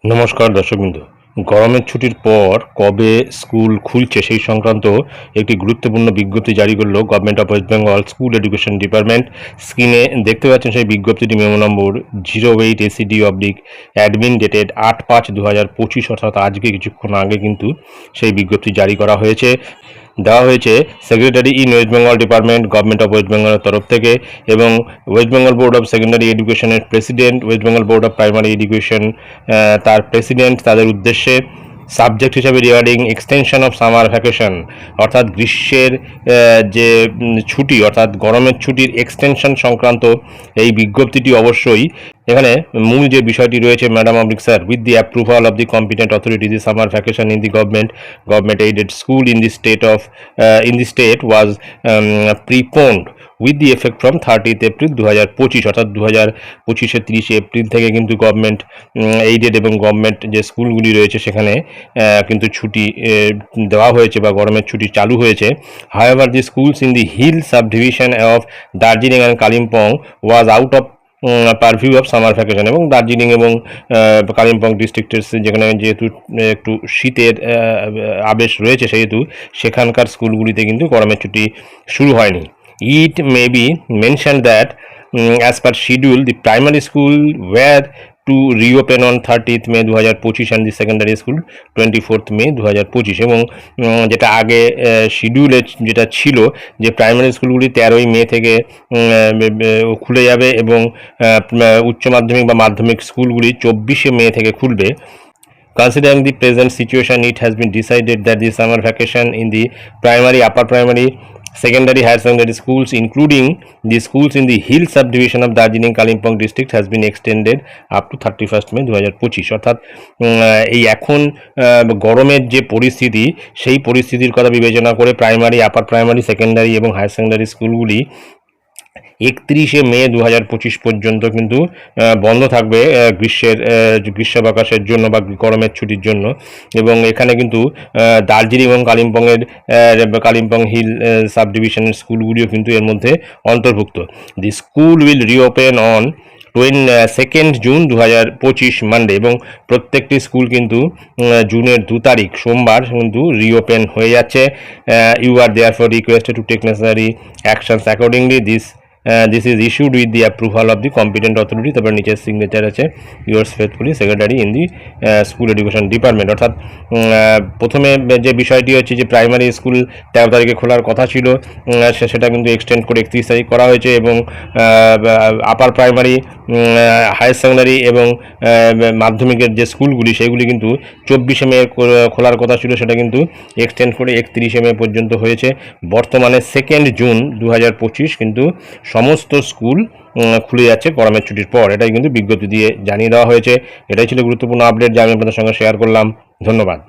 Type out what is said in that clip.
নমস্কার দর্শকবৃন্দ। গরমের ছুটির পর কবে স্কুল খুলছে সেই সংক্রান্ত একটি গুরুত্বপূর্ণ বিজ্ঞপ্তি জারি করলো government of West Bengal school education department. স্ক্রিনে দেখতে পাচ্ছেন সেই বিজ্ঞপ্তিটি, মেমো নম্বর 08 ACD/অ্যাডমিন ডেটেড 8/5/2025, অর্থাৎ আজকে কিছুক্ষণ আগে কিন্তু সেই বিজ্ঞপ্তি জারি করা হয়েছে। দেওয়া হয়েছে secretary in West Bengal department, government of West বেঙ্গলের তরফ থেকে, এবং West Bengal board of secondary এডুকেশনের president, West Bengal board of primary education তার প্রেসিডেন্ট, তাদের উদ্দেশ্যে সাবজেক্ট হিসাবে regarding extension of summer vacation, অর্থাৎ গ্রীষ্মের যে ছুটি অর্থাৎ গরমের ছুটির এক্সটেনশন সংক্রান্ত এই বিজ্ঞপ্তিটি অবশ্যই এখানে মূল যে বিষয়টি রয়েছে, madam oblique sir, with the approval of the competent authority the summer vacation in the government aided school in the state was preponed with the effect from 30th April 2025, অর্থাৎ 2025-এর 30শে এপ্রিল থেকে কিন্তু গভর্নমেন্ট এইডেড এবং government যে স্কুলগুলি রয়েছে সেখানে কিন্তু ছুটি দেওয়া হয়েছে বা গরমের ছুটি চালু হয়েছে। However the schools in the hill subdivision of Darjeeling and Kalimpong was out of purview of summer vacation, এবং দার্জিলিং এবং কালিম্পং ডিস্ট্রিক্টের যেখানে যেহেতু একটু শীতের আবেশ রয়েছে সেহেতু সেখানকার স্কুলগুলিতে কিন্তু গরমের ছুটি শুরু হয়নি। It may be mentioned that as per schedule the primary school were to reopen on 30th May 2025 and the secondary school 24th May 2025, এবং যেটা আগে শিডিউলে যেটা ছিল যে প্রাইমারি স্কুলগুলি 13ই মে থেকে খুলে যাবে এবং উচ্চ মাধ্যমিক বা মাধ্যমিক স্কুলগুলি 24শে মে থেকে খুলবে। Considering the present situation, it has been decided that the summer vacation in the primary, upper primary, secondary, higher secondary schools, including the schools in the hill subdivision of Darjeeling Kalimpong district, has been extended up to 31st May 2025, অর্থাৎ এই এখন গরমের যে পরিস্থিতি সেই পরিস্থিতির কথা বিবেচনা করে প্রাইমারি, আপার প্রাইমারি, সেকেন্ডারি এবং হায়ার সেকেন্ডারি স্কুলগুলি 31শে মে 2025 পর্যন্ত কিন্তু বন্ধ থাকবে গ্রীষ্মাবকাশের জন্য বা গরমের ছুটির জন্য। এবং এখানে কিন্তু দার্জিলিং এবং কালিম্পং হিল সাব ডিভিশনের স্কুলগুলিও কিন্তু এর মধ্যে অন্তর্ভুক্ত। The school will reopen on 2nd June 2025 Monday, এবং প্রত্যেকটি স্কুল কিন্তু জুনের 2 তারিখ সোমবার কিন্তু রিওপেন হয়ে যাচ্ছে। You are therefore requested to take necessary actions accordingly. This is issued with the approval of the competent authority. তারপরে নিচের সিগনেচার আছে yours faithfully secretary in the school education department. অর্থাৎ প্রথমে যে বিষয়টি হচ্ছে যে প্রাইমারি স্কুল 13 তারিখে খোলার কথা ছিল, সেটা কিন্তু এক্সটেন্ড করে 31 তারিখ করা হয়েছে, এবং আপার প্রাইমারি, হায়ার সেকেন্ডারি এবং মাধ্যমিকের যে স্কুলগুলি সেগুলি কিন্তু 24শে মে খোলার কথা ছিল, সেটা কিন্তু এক্সটেন্ড করে 31শে মে পর্যন্ত হয়েছে। বর্তমানে 2nd জুন 2025 কিন্তু সমস্ত স্কুল খুলে যাচ্ছে গরমের ছুটির পর। এটাই কিন্তু বিজ্ঞপ্তি দিয়ে জানিয়ে দেওয়া হয়েছে। এটাই ছিল গুরুত্বপূর্ণ আপডেট যা আমি আপনাদের সঙ্গে শেয়ার করলাম। ধন্যবাদ।